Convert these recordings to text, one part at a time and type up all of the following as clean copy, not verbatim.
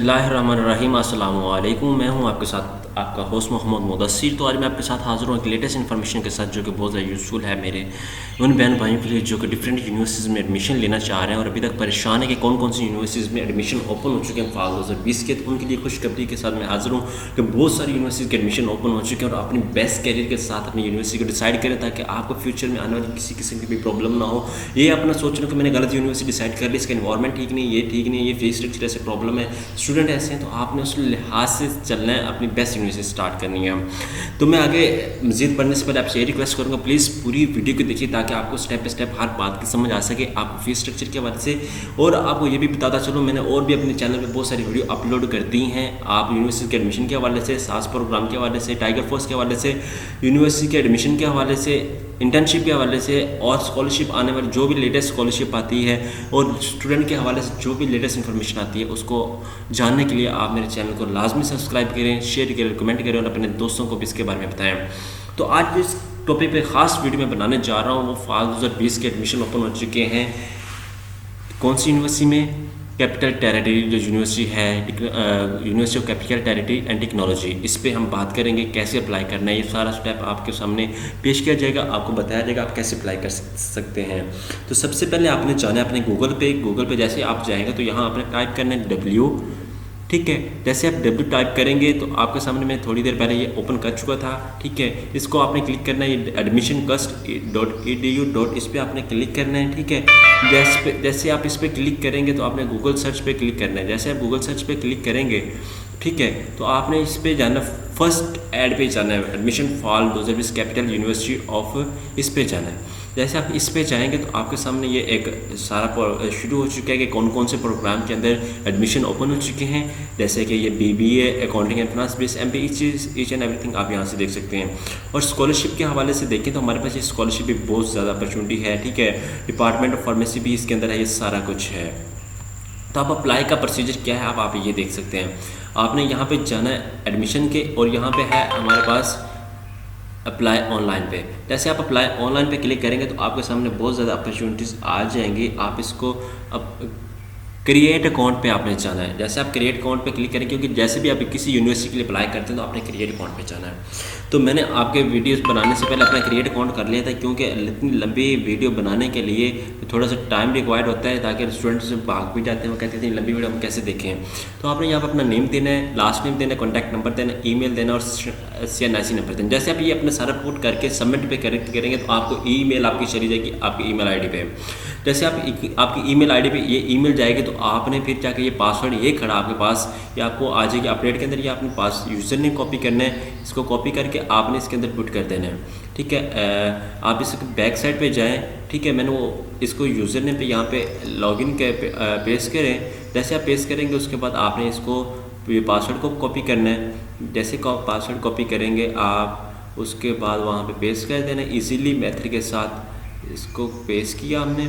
बिस्मिल्लाहिर्रहमानिर्रहीम अस्सलामु अलैकुम। मैं हूं आपके साथ आपका होस्ट मोहम्मद मुदस्सिर। तो आज मैं आपके साथ हाज़िर हूँ एक लेटेस्ट इन्फॉर्मेशन के साथ जो कि बहुत ज़्यादा यूज़फुल है मेरे उन बहन भाइयों के लिए जो कि डिफरेंट यूनिवर्सिटीज़ में एडमिशन लेना चाह रहे हैं और अभी तक परेशान है कि कौन कौन सी यूनिवर्सिटीज़ में एडमिशन ओपन हो चुके हैं फाल 2020 के। तो उनके लिए खुशखबरी के साथ मैं हाज़िर हूँ कि बहुत सारी यूनिवर्सिटीज़ के एडमिशन ओपन हो चुके हैं और अपनी बेस्ट कैरियर के साथ अपनी यूनिवर्सिटी को डिसाइड करें ताकि आपको फ्यूचर में आने वाली किसी किस्म की भी प्रॉब्लम ना हो। ये अपना सोच रहे हो कि मैंने गलत यूनिवर्सिटी डिसाइड कर ली, इसका इन्वायरमेंट ठीक नहीं, ये ठीक नहीं, ये फीस स्ट्रक्चर ऐसे प्रॉब्लम है, स्टूडेंट ऐसे हैं, तो आपने उस लिहाज से चलना है, अपनी बेस्ट यूनिवर्सिटी स्टार्ट करनी है। तो मैं आगे मज़ीद पढ़ने से पहले आपसे ये रिक्वेस्ट करूँगा, प्लीज़ पूरी वीडियो को देखिए ताकि आपको स्टेप बाई स्टेप हर बात की समझ आ सके, आपको फीस स्ट्रक्चर के हवाले से। और आपको ये भी बताता चलो मैंने और भी अपने चैनल पे बहुत सारी वीडियो अपलोड कर दी हैं। आप यूनिवर्सिटी के एडमिशन के हवाले से, सास प्रोग्राम के हवाले से, टाइगर फोर्स के हवाले से, यूनिवर्सिटी के एडमिशन के हवाले से, इंटर्नशिप के हवाले से और स्कॉलरशिप आने वाली जो भी लेटेस्ट स्कॉलरशिप आती है और स्टूडेंट के हवाले से जो भी लेटेस्ट इन्फॉर्मेशन आती है उसको जानने के लिए आप मेरे चैनल को लाजमी सब्सक्राइब करें, शेयर करें, कमेंट करें और अपने दोस्तों को भी इसके बारे में बताएं। तो आज जिस टॉपिक पे ख़ास वीडियो में बनाने जा रहा हूँ वो फाल 2020 के एडमिशन ओपन हो चुके हैं। कौन सी यूनिवर्सिटी में? कैपिटल टेरिटरी जो यूनिवर्सिटी है, university of capital territory and technology, इस पे हम बात करेंगे कैसे अप्लाई करना है। ये सारा स्टेप आपके सामने पेश किया जाएगा, आपको बताया जाएगा आप कैसे अप्लाई कर सकते हैं। तो सबसे पहले आपने जाना है अपने गूगल पे जैसे आप जाएंगे तो यहाँ आपने टाइप करना है W, ठीक है। जैसे आप W टाइप करेंगे तो आपके सामने मैं थोड़ी देर पहले ये ओपन कर चुका था, ठीक है। इसको आपने क्लिक करना है, ये admissioncust.edu. इस पर आपने क्लिक करना है, ठीक है। जैसे आप इस पर क्लिक करेंगे तो आपने गूगल सर्च पे क्लिक करना है। जैसे आप गूगल सर्च पे क्लिक करेंगे, ठीक है, तो आपने इस पे जाना, फर्स्ट ऐड पे जाना है, admission fall 2020 capital university of, इस पे जाना है। जैसे आप इस पे जाएंगे तो आपके सामने ये एक सारा शुरू हो चुका है कि कौन कौन से प्रोग्राम के अंदर एडमिशन ओपन हो चुके हैं। जैसे कि ये BBA, accounting and finance base MBA, each and everything आप यहाँ से देख सकते हैं। और स्कॉलरशिप के हवाले से देखें तो हमारे पास ये स्कॉलरशिप भी बहुत ज़्यादा अपॉर्चुनिटी है, ठीक है। डिपार्टमेंट ऑफ फार्मेसी भी इसके अंदर है, ये सारा कुछ है। तो आप अप्लाई का प्रोसीजर क्या है आप ये देख सकते हैं। आपने यहाँ पे जाना है एडमिशन के और यहाँ पे है हमारे पास अप्लाई ऑनलाइन पे। जैसे आप अप्लाई ऑनलाइन पे क्लिक करेंगे तो आपके सामने बहुत ज़्यादा अपॉर्चुनिटीज़ आ जाएंगी। आप इसको अब क्रिएट अकाउंट पे आपने जाना है। जैसे आप क्रिएट अकाउंट पे क्लिक करें, क्योंकि जैसे भी आप किसी यूनिवर्सिटी के लिए अप्लाई करते हैं तो आपने क्रिएट अकाउंट पे जाना है। तो मैंने आपके वीडियोस बनाने से पहले अपना क्रिएट अकाउंट कर लिया था, क्योंकि इतनी लंबी वीडियो बनाने के लिए थोड़ा सा टाइम रिक्वायर्ड होता है, ताकि स्टूडेंट्स से भाग भी जाते हैं, वो कहते हैं लंबी वीडियो हम कैसे देखें। तो आपने यहाँ पर अपना नेम देना है, लास्ट नेम देना है, कॉन्टैक्ट नंबर देना है, ईमेल देना और CNIC नंबर देना। जैसे आप ये अपना सारा पुट करके सबमिट पे करेंगे तो आपको ईमेल आपकी चली जाएगी आपकी ईमेल आईडी पे। जैसे आपकी ईमेल आईडी पे ये ईमेल जाएगी तो आपने फिर जाके ये पासवर्ड ये खड़ा आपके पास, ये आपको आ जाएगी अपडेट के अंदर। ये आपने पास यूज़र नेम कॉपी करना है, इसको कॉपी करके आपने इसके अंदर पुट कर देना है, ठीक है। आप इस बैक साइड पे जाएं, ठीक है। मैंने वो इसको यूज़र नेम पे यहाँ पे लॉगिन के पेस्ट करें। जैसे आप पेस्ट करेंगे उसके बाद आपने इसको पासवर्ड को कॉपी करना है। जैसे पासवर्ड कॉपी करेंगे आप उसके बाद वहाँ पे पेस्ट कर देना है ईजीली मेथड के साथ। इसको पेस्ट किया हमने,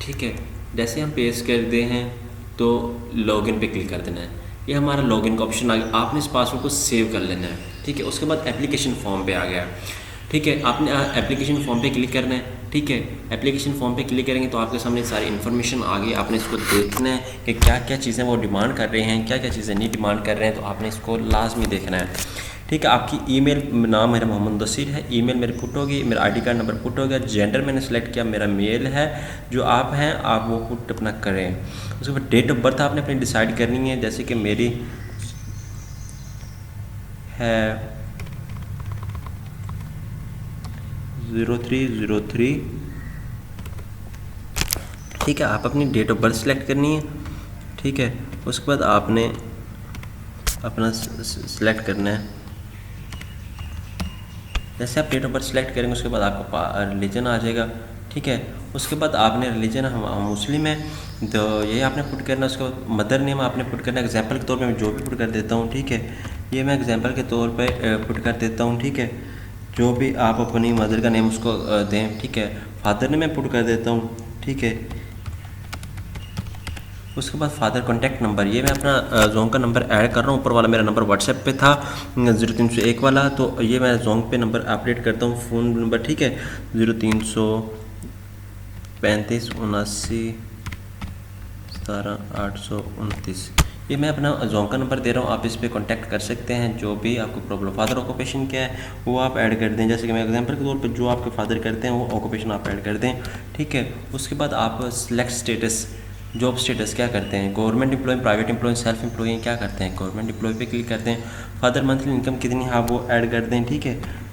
ठीक है। जैसे हम पेस्ट करते हैं तो लॉगिन पे क्लिक कर देना है। ये हमारा लॉगिन का ऑप्शन आ गया। आपने इस पासवर्ड को सेव कर लेना है, ठीक है। उसके बाद एप्लीकेशन फॉर्म पे आ गया, ठीक है। आपने एप्लीकेशन फॉर्म पे क्लिक करना है, ठीक है। एप्लीकेशन फॉर्म पे क्लिक करेंगे तो आपके सामने सारी इन्फॉर्मेशन आ गई। आपने इसको देखना है कि क्या क्या चीज़ें वो डिमांड कर रहे हैं, क्या क्या चीज़ें नहीं डिमांड कर रहे हैं, तो आपने इसको लाजमी देखना है, ठीक है। आपकी ईमेल, नाम मेरा मोहम्मद मुदस्सिर है, ईमेल मेरे पुट होगी, मेरा ID कार्ड नंबर पुट हो गया, जेंडर मैंने सेलेक्ट किया, मेरा मेल है, जो आप हैं आप वो पुट अपना करें। उसके बाद डेट ऑफ बर्थ आपने अपनी डिसाइड करनी है। जैसे कि मेरी है 0303, ठीक है। आप अपनी डेट ऑफ बर्थ सेलेक्ट करनी है, ठीक है। उसके बाद आपने अपना सेलेक्ट करना है। जैसे आप डेट ऑफ बर्थ सेलेक्ट करेंगे उसके बाद आपका रिलीजन आ जाएगा, ठीक है। उसके बाद आपने रिलीजन हम मुस्लिम है तो ये आपने पुट करना है। उसके बाद मदर नेम आपने पुट करना है। एग्जांपल के तौर पे मैं जो भी पुट कर देता हूँ, ठीक है। ये मैं एग्जांपल के तौर पे पुट कर देता हूँ, ठीक है। जो भी आप अपनी मदर का नेम उसको दें, ठीक है। फादर ने मैं पुट कर देता हूँ, ठीक है। उसके बाद फादर कॉन्टैक्ट नंबर, ये मैं अपना जोंग का नंबर ऐड कर रहा हूँ। ऊपर वाला मेरा नंबर व्हाट्सएप पे था 0301 वाला, तो ये मैं जोंग पे नंबर अपडेट करता हूँ, फ़ोन नंबर, ठीक है। 0335 79 17,829। ये मैं अपना जोन का नंबर दे रहा हूँ, आप इस पर कॉन्टैक्ट कर सकते हैं। जो भी आपको प्रॉब्लम, फादर ऑक्यूपेशन क्या है वो आप ऐड कर दें। जैसे कि मैं एग्जांपल के तौर पर जो आपके फादर करते हैं वो ऑक्यूपेशन आप ऐड कर दें, ठीक है। उसके बाद आप सिलेक्ट स्टेटस, जॉब स्टेटस क्या करते हैं, government employ, private employ, self employ क्या करते हैं, गवर्नमेंट एम्प्लॉय पे क्लिक करते हैं। फादर मंथली इनकम कितनी है आप वो ऐड कर दें, ठीक है।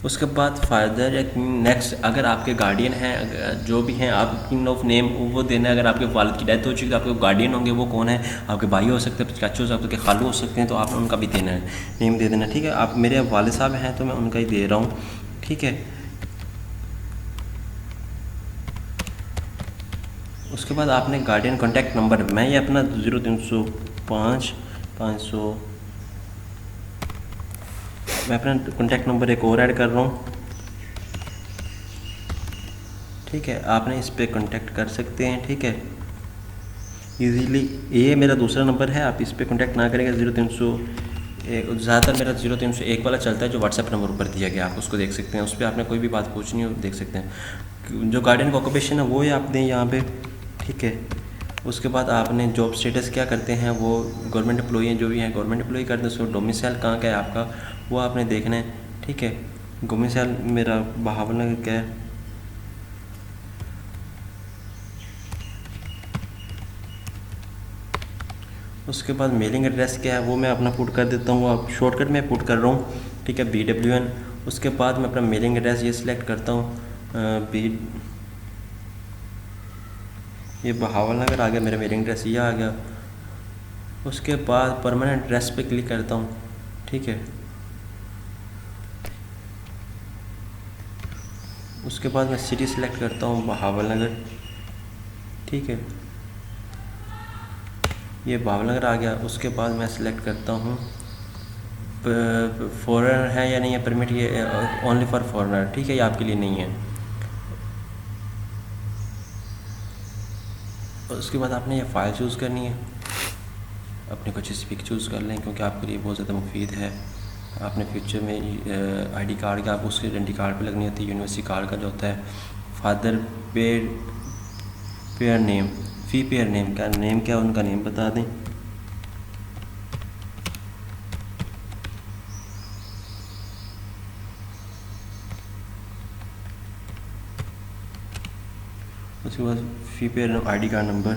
उसके बाद फादर नेक्स्ट, अगर आपके गार्डियन हैं जो भी हैं, आप किन ऑफ नेम वो देना है। अगर आपके वालिद की डेथ हो चुकी है तो आपके गार्डियन होंगे, वो कौन है, आपके भाई हो सकते हैं, चाचू हो सकते हैं, खालू हो सकते हैं, तो आपने उनका भी देना है, नेम दे देना, ठीक है। आप मेरे वालिद साहब हैं तो मैं उनका ही दे रहा हूँ, ठीक है। उसके बाद आपने गार्डियन कॉन्टैक्ट नंबर, मैं ये अपना 0305 मैं अपना कॉन्टैक्ट नंबर एक और ऐड कर रहा हूँ, ठीक है। आपने इस पर कॉन्टैक्ट कर सकते हैं, ठीक है, इजीली। ये मेरा दूसरा नंबर है, आप इस पर कॉन्टैक्ट ना करेंगे। 0300 ज़्यादातर मेरा 0301 वाला चलता है, जो व्हाट्सएप नंबर ऊपर दिया गया, आप उसको देख सकते हैं। उस पर आपने कोई भी बात पूछनी हो देख सकते हैं। जो गार्डियन का ऑक्यूपेशन है वो ही आप दें यहाँ पे, ठीक है। उसके बाद आपने जॉब स्टेटस क्या करते हैं, वो गवर्नमेंट एम्प्लॉई हैं, जो भी हैं गवर्नमेंट एम्प्लॉई कर दें। उसको डोमिसाइल कहाँ का है आपका वो आपने देखना है, ठीक है। डोमिसाइल मेरा बहावलनगर का है। उसके बाद मेलिंग एड्रेस क्या है वो मैं अपना पुट कर देता हूँ, आप शॉर्टकट में पुट कर रहा हूँ, ठीक है, BWN। उसके बाद मैं अपना मेलिंग एड्रेस ये सिलेक्ट करता हूँ, ये बहावलनगर आ गया, मेरा मेलिंग एड्रेस ये आ गया। उसके बाद परमानेंट एड्रेस पे क्लिक करता हूँ, ठीक है। उसके बाद मैं सिटी सिलेक्ट करता हूँ बहावलनगर, ठीक है, ये बहावलनगर आ गया। उसके बाद मैं सिलेक्ट करता हूँ फॉरेनर है या नहीं है परमिट, ये ओनली फॉर फॉरेनर, ठीक है, ये आपके लिए नहीं है। उसके बाद आपने ये फ़ाइल चूज़ करनी है, अपने कुछ स्पीक चूज़ कर लें क्योंकि आपके लिए बहुत ज़्यादा मुफीद है। आपने फ्यूचर में आईडी कार्ड का आप उसके आइडेंटी कार्ड पे लगनी होती है, यूनिवर्सिटी कार्ड का जो होता है। फादर पेयर नेम, फी पेयर नेम का नेम क्या, उनका नेम बता दें। उसके बाद फी पेयर आईडी कार्ड नंबर,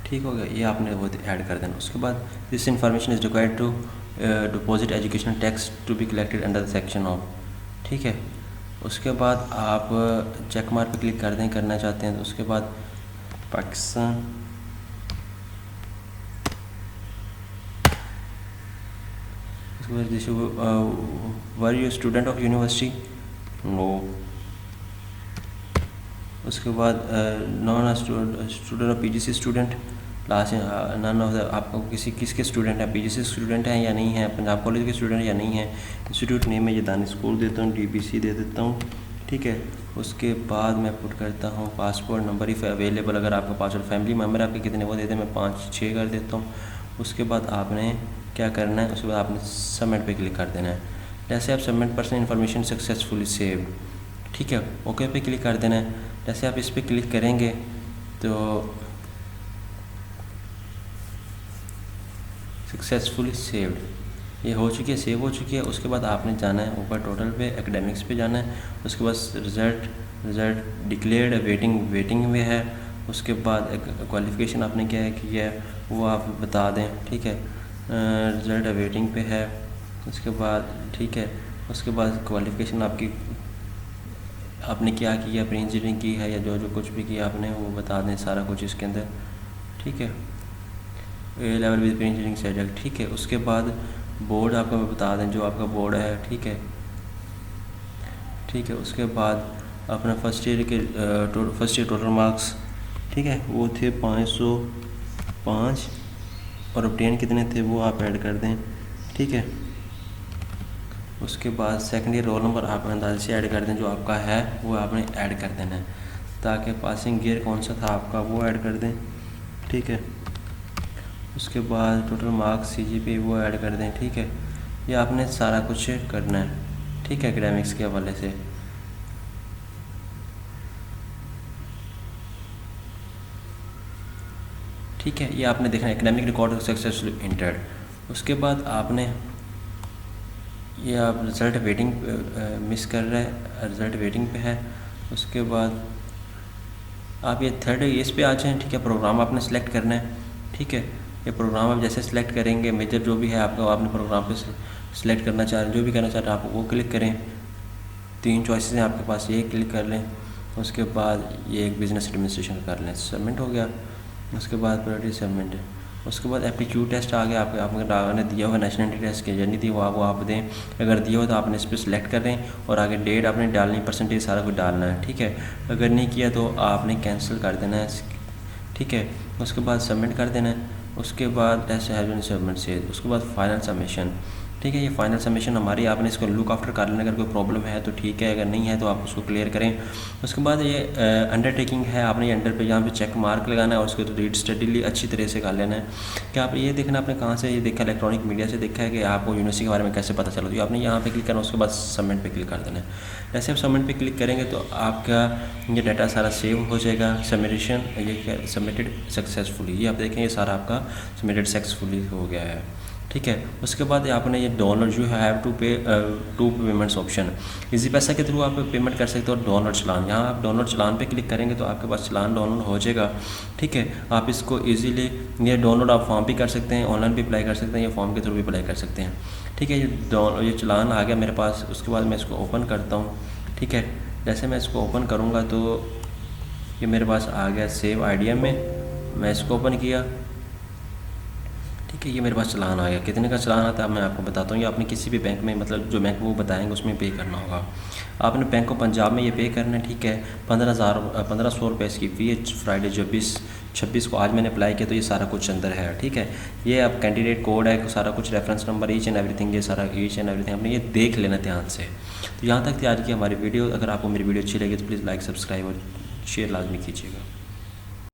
ठीक हो गया, ये आपने वो ऐड कर देना। उसके बाद this information is required to deposit education tax to be collected under the section of, ठीक है। उसके बाद आप चेक मार्क पे क्लिक कर दें, करना चाहते हैं तो। उसके बाद पाकिस्तान, उसके बाद this were you student of university, no. उसके बाद non student of PGC student, last none of आपको किसके स्टूडेंट हैं, PGC स्टूडेंट हैं या नहीं हैं, पंजाब कॉलेज के स्टूडेंट या नहीं हैं। इंस्टीट्यूट नेम में ये दानिश स्कूल देता हूँ, DBC दे देता हूँ, ठीक है। उसके बाद मैं पुट करता हूँ पासपोर्ट नंबर इफ़ अवेलेबल, अगर आपका पासपोर्ट फैमिली मेम्बर आपके कितने वो देते हैं, मैं 5-6 कर देता हूँ। उसके बाद आपने क्या करना है, उसके बाद आपने सबमिट पे क्लिक कर देना है। जैसे आप submit personal information successfully save, ठीक है, ओके पे क्लिक कर देना है। जैसे आप इस पर क्लिक करेंगे तो सक्सेसफुली सेव्ड, ये हो चुकी है, सेव हो चुकी है। उसके बाद आपने जाना है ऊपर टोटल पे, एकेडमिक्स पे जाना है। उसके बाद रिज़ल्ट डिक्लेयर्ड, वेटिंग में है। उसके बाद क्वालिफ़िकेशन आपने क्या है किया है वो आप बता दें, ठीक है, रिज़ल्ट वेटिंग पे है। उसके बाद ठीक है, उसके बाद क्वालिफ़िकेशन आपकी आपने क्या किया, प्री इंजीनियरिंग की है या जो कुछ भी किया आपने वो बता दें सारा कुछ इसके अंदर, ठीक है। A level with pre engineering subject, ठीक है। उसके बाद बोर्ड आपका बता दें जो आपका बोर्ड है, ठीक है, ठीक है। उसके बाद अपना फर्स्ट ईयर टोटल मार्क्स, ठीक है, वो थे 505 और ऑब्टेन कितने थे वो आप ऐड कर दें, ठीक है। उसके बाद सेकंड ईयर रोल नंबर आप अंदाजे से ऐड कर दें, जो आपका है वो आपने ऐड कर देना है, ताकि पासिंग ईयर कौन सा था आपका वो ऐड कर दें, ठीक है। उसके बाद टोटल मार्क्स CGPA वो ऐड कर दें, ठीक है। ये आपने सारा कुछ करना है, ठीक है, एकेडमिक्स के हवाले से। ठीक है, ये आपने देखना एकेडमिक रिकॉर्ड सक्सेसफुल इंटर्ड। उसके बाद आपने ये आप रिज़ल्ट वेटिंग मिस कर रहे हैं, रिज़ल्ट वेटिंग पे है। उसके बाद आप ये थर्ड इस पे आ जाएँ, ठीक है। प्रोग्राम आपने सेलेक्ट करना है, ठीक है। ये प्रोग्राम आप जैसे सेलेक्ट करेंगे, मेजर जो भी है आपका आपने प्रोग्राम पे सेलेक्ट करना चाह रहे हैं, जो भी करना चाह रहे हैं आप वो क्लिक करें। 3 चॉइसेस हैं आपके पास, ये क्लिक कर लें। उसके बाद ये एक बिज़नेस एडमिनिस्ट्रेशन कर लें, सबमिट हो गया। उसके बाद प्रायोरिटी सबमिट है। उसके बाद एप्टीट्यूड टेस्ट आ गया आपने दिया होगा नेशनलिटी टेस्ट के, नहीं दिया वो आप दें। अगर दिया हो तो आपने इस पर सेलेक्ट कर दें और आगे डेट आपने डालनी, परसेंटेज सारा कुछ डालना है, ठीक है। अगर नहीं किया तो आपने कैंसिल कर देना है, ठीक है। उसके बाद सबमिट कर देना है। उसके बाद टेस्ट हैज़ बीन सबमिट से उसके बाद फाइनल सबमिशन, ठीक है। ये फाइनल सबमिशन हमारी, आपने इसको लुक आफ्टर कर लेना। अगर कोई प्रॉब्लम है तो ठीक है, अगर नहीं है तो आप उसको क्लियर करें। उसके बाद ये अंडरटेकिंग है, आपने ये अंडर पे यहाँ पे चेक मार्क लगाना है और उसको रीड स्टडीली अच्छी तरह से कर लेना है कि आप ये देखना आपने कहाँ से ये देखा, इलेक्ट्रॉनिक मीडिया से देखा है कि आपको यूनिवर्सिटी के बारे में कैसे पता चला, तो आपने यहाँ पे क्लिक करना, उसके बाद सबमिट पे क्लिक कर देना है। जैसे आप सबमिट पे क्लिक करेंगे तो आपका ये डाटा सारा सेव हो जाएगा। सबमिशन ये सबमिटेड सक्सेसफुली, ये आप देखें ये सारा आपका सबमिटेड सक्सेसफुली हो गया है, ठीक है। उसके बाद आपने ये डाउनलोड जो है हैव टू पे टू पेमेंट्स ऑप्शन, इजी पैसा के थ्रू आप पेमेंट कर सकते हो। डाउनलोड चलान, यहाँ आप डाउनलोड चलान पे क्लिक करेंगे तो आपके पास चलान डाउनलोड हो जाएगा, ठीक है। आप इसको इजीली ये डाउनलोड आप फॉर्म भी कर सकते हैं, ऑनलाइन भी अप्लाई कर सकते हैं, या फॉर्म के थ्रू भी अप्लाई कर सकते हैं, ठीक है। ये चलान आ गया मेरे पास। उसके बाद मैं इसको ओपन करता हूँ, ठीक है। जैसे मैं इसको ओपन करूँगा तो ये मेरे पास आ गया सेव आइडिया में, मैं इसको ओपन किया, ठीक है। ये मेरे पास चलान आ गया। कितने का चलान आता है मैं आपको बताता हूँ। ये आपने किसी भी बैंक में, मतलब जो बैंक वो बताएंगे उसमें पे करना होगा। आपने बैंक ऑफ पंजाब में ये पे करना है, ठीक है। 1500 रुपये इसकी फ़ी है। फ्राइडे 26 को आज मैंने अप्लाई किया तो ये सारा कुछ अंदर है, ठीक है। ये आप कैंडिडेट कोड है, सारा कुछ reference number, each and everything, ये सारा ईच एंड एवरीथिंग आपने ये देख लेना ध्यान से। तो यहाँ तक थी आज की हमारी वीडियो। अगर आपको मेरी वीडियो अच्छी लगी तो प्लीज़ लाइक, सब्सक्राइब और शेयर लाजमी कीजिएगा।